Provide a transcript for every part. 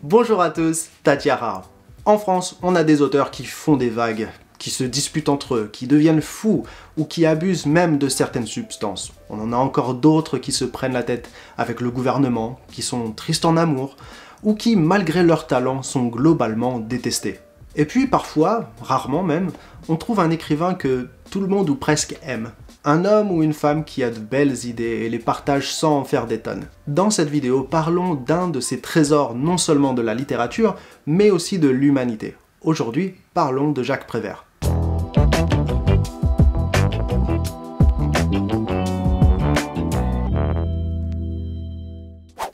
Bonjour à tous, Tatiara. En France, on a des auteurs qui font des vagues, qui se disputent entre eux, qui deviennent fous ou qui abusent même de certaines substances. On en a encore d'autres qui se prennent la tête avec le gouvernement, qui sont tristes en amour ou qui, malgré leur talent, sont globalement détestés. Et puis parfois, rarement même, on trouve un écrivain que tout le monde ou presque aime. Un homme ou une femme qui a de belles idées et les partage sans en faire des tonnes. Dans cette vidéo, parlons d'un de ces trésors non seulement de la littérature, mais aussi de l'humanité. Aujourd'hui, parlons de Jacques Prévert.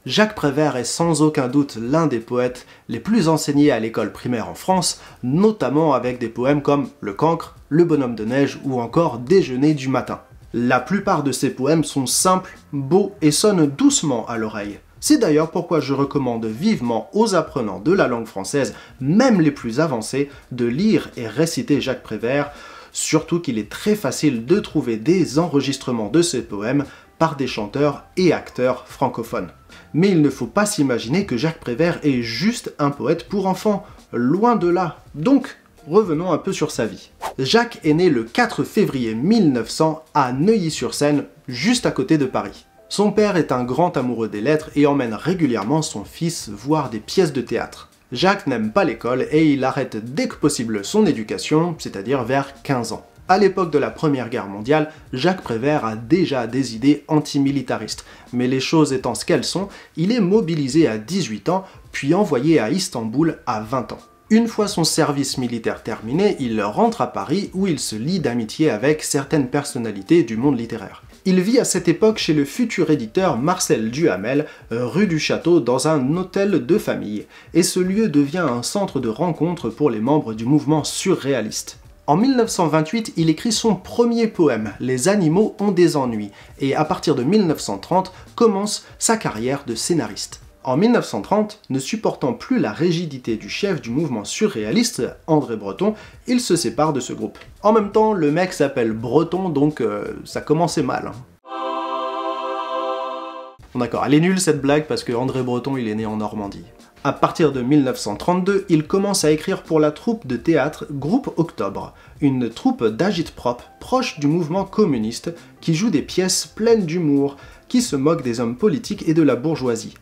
Jacques Prévert est sans aucun doute l'un des poètes les plus enseignés à l'école primaire en France, notamment avec des poèmes comme Le Cancre, Le Bonhomme de Neige ou encore Déjeuner du matin. La plupart de ces poèmes sont simples, beaux et sonnent doucement à l'oreille. C'est d'ailleurs pourquoi je recommande vivement aux apprenants de la langue française, même les plus avancés, de lire et réciter Jacques Prévert, surtout qu'il est très facile de trouver des enregistrements de ces poèmes par des chanteurs et acteurs francophones. Mais il ne faut pas s'imaginer que Jacques Prévert est juste un poète pour enfants, loin de là. Donc, revenons un peu sur sa vie. Jacques est né le 4 février 1900 à Neuilly-sur-Seine, juste à côté de Paris. Son père est un grand amoureux des lettres et emmène régulièrement son fils voir des pièces de théâtre. Jacques n'aime pas l'école et il arrête dès que possible son éducation, c'est-à-dire vers 15 ans. À l'époque de la Première Guerre mondiale, Jacques Prévert a déjà des idées antimilitaristes, mais les choses étant ce qu'elles sont, il est mobilisé à 18 ans, puis envoyé à Istanbul à 20 ans. Une fois son service militaire terminé, il rentre à Paris où il se lie d'amitié avec certaines personnalités du monde littéraire. Il vit à cette époque chez le futur éditeur Marcel Duhamel, rue du Château, dans un hôtel de famille, et ce lieu devient un centre de rencontre pour les membres du mouvement surréaliste. En 1928, il écrit son premier poème, Les animaux ont des ennuis, et à partir de 1930, commence sa carrière de scénariste. En 1930, ne supportant plus la rigidité du chef du mouvement surréaliste, André Breton, il se sépare de ce groupe. En même temps, le mec s'appelle Breton, donc ça commençait mal. Bon d'accord, elle est nulle cette blague parce que André Breton il est né en Normandie. À partir de 1932, il commence à écrire pour la troupe de théâtre Groupe Octobre, une troupe d'agit-prop proche du mouvement communiste qui joue des pièces pleines d'humour, qui se moquent des hommes politiques et de la bourgeoisie.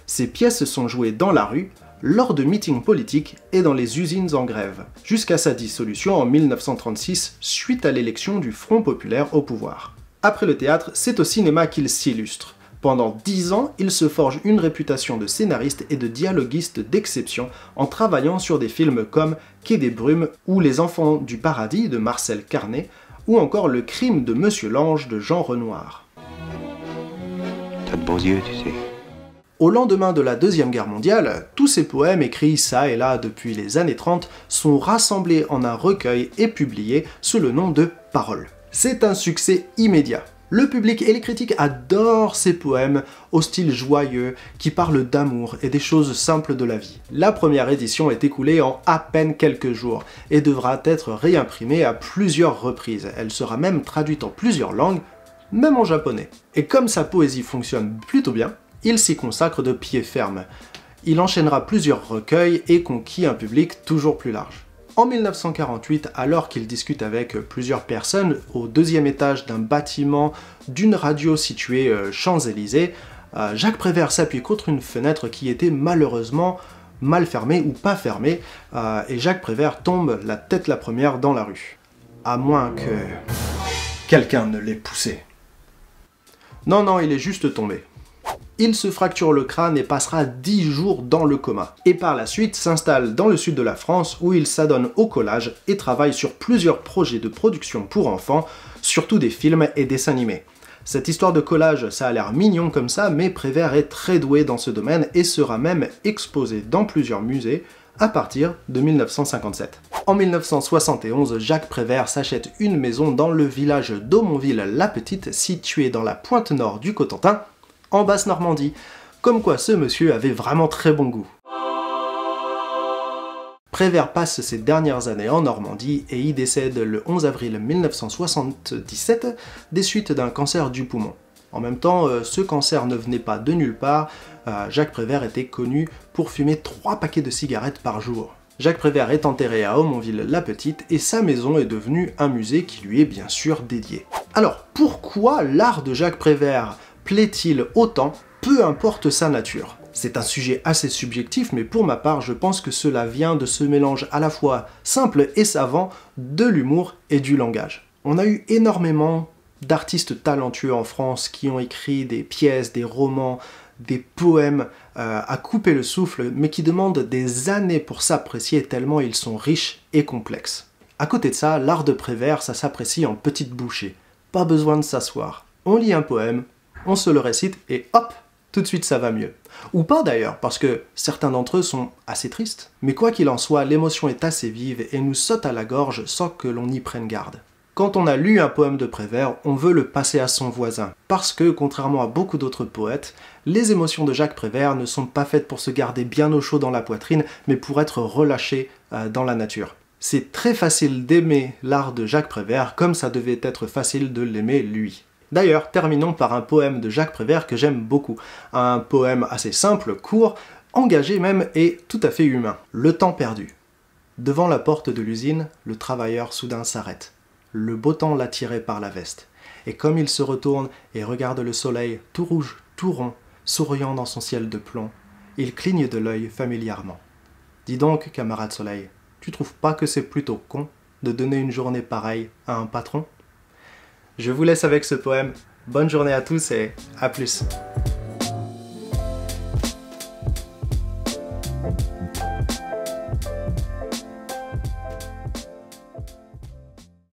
Ces pièces sont jouées dans la rue, lors de meetings politiques et dans les usines en grève, jusqu'à sa dissolution en 1936 suite à l'élection du Front populaire au pouvoir. Après le théâtre, c'est au cinéma qu'il s'illustre. Pendant 10 ans, il se forge une réputation de scénariste et de dialoguiste d'exception en travaillant sur des films comme Quai des Brumes ou Les Enfants du Paradis de Marcel Carné ou encore Le Crime de Monsieur Lange de Jean Renoir. T'as de beaux yeux, tu sais. Au lendemain de la Deuxième Guerre mondiale, tous ces poèmes écrits ça et là depuis les années 30 sont rassemblés en un recueil et publiés sous le nom de Paroles. C'est un succès immédiat. Le public et les critiques adorent ces poèmes au style joyeux qui parlent d'amour et des choses simples de la vie. La première édition est écoulée en à peine quelques jours et devra être réimprimée à plusieurs reprises. Elle sera même traduite en plusieurs langues, même en japonais. Et comme sa poésie fonctionne plutôt bien, il s'y consacre de pied ferme. Il enchaînera plusieurs recueils et conquit un public toujours plus large. En 1948, alors qu'il discute avec plusieurs personnes au deuxième étage d'un bâtiment d'une radio située Champs-Élysées, Jacques Prévert s'appuie contre une fenêtre qui était malheureusement mal fermée ou pas fermée, et Jacques Prévert tombe la tête la première dans la rue. À moins que quelqu'un ne l'ait poussé. Non, il est juste tombé. Il se fracture le crâne et passera 10 jours dans le coma. Et par la suite s'installe dans le sud de la France où il s'adonne au collage et travaille sur plusieurs projets de production pour enfants, surtout des films et dessins animés. Cette histoire de collage, ça a l'air mignon comme ça, mais Prévert est très doué dans ce domaine et sera même exposé dans plusieurs musées à partir de 1957. En 1971, Jacques Prévert s'achète une maison dans le village d'Aumonville-la-Petite, situé dans la pointe nord du Cotentin, en Basse-Normandie, comme quoi ce monsieur avait vraiment très bon goût. Prévert passe ses dernières années en Normandie et y décède le 11 avril 1977 des suites d'un cancer du poumon. En même temps, ce cancer ne venait pas de nulle part, Jacques Prévert était connu pour fumer 3 paquets de cigarettes par jour. Jacques Prévert est enterré à Aumonville-la-Petite et sa maison est devenue un musée qui lui est bien sûr dédié. Alors, pourquoi l'art de Jacques Prévert plaît-il autant, peu importe sa nature? C'est un sujet assez subjectif, mais pour ma part, je pense que cela vient de ce mélange à la fois simple et savant de l'humour et du langage. On a eu énormément d'artistes talentueux en France qui ont écrit des pièces, des romans, des poèmes à couper le souffle, mais qui demandent des années pour s'apprécier tellement ils sont riches et complexes. À côté de ça, l'art de Prévert, ça s'apprécie en petites bouchées. Pas besoin de s'asseoir. On lit un poème, on se le récite et hop, tout de suite ça va mieux. Ou pas d'ailleurs, parce que certains d'entre eux sont assez tristes. Mais quoi qu'il en soit, l'émotion est assez vive et nous saute à la gorge sans que l'on y prenne garde. Quand on a lu un poème de Prévert, on veut le passer à son voisin, parce que, contrairement à beaucoup d'autres poètes, les émotions de Jacques Prévert ne sont pas faites pour se garder bien au chaud dans la poitrine, mais pour être relâchées dans la nature. C'est très facile d'aimer l'art de Jacques Prévert, comme ça devait être facile de l'aimer lui. D'ailleurs, terminons par un poème de Jacques Prévert que j'aime beaucoup. Un poème assez simple, court, engagé même et tout à fait humain. Le temps perdu. Devant la porte de l'usine, le travailleur soudain s'arrête. Le beau temps l'a tiré par la veste. Et comme il se retourne et regarde le soleil tout rouge, tout rond, souriant dans son ciel de plomb, il cligne de l'œil familièrement. Dis donc, camarade soleil, tu trouves pas que c'est plutôt con de donner une journée pareille à un patron ? Je vous laisse avec ce poème. Bonne journée à tous et à plus.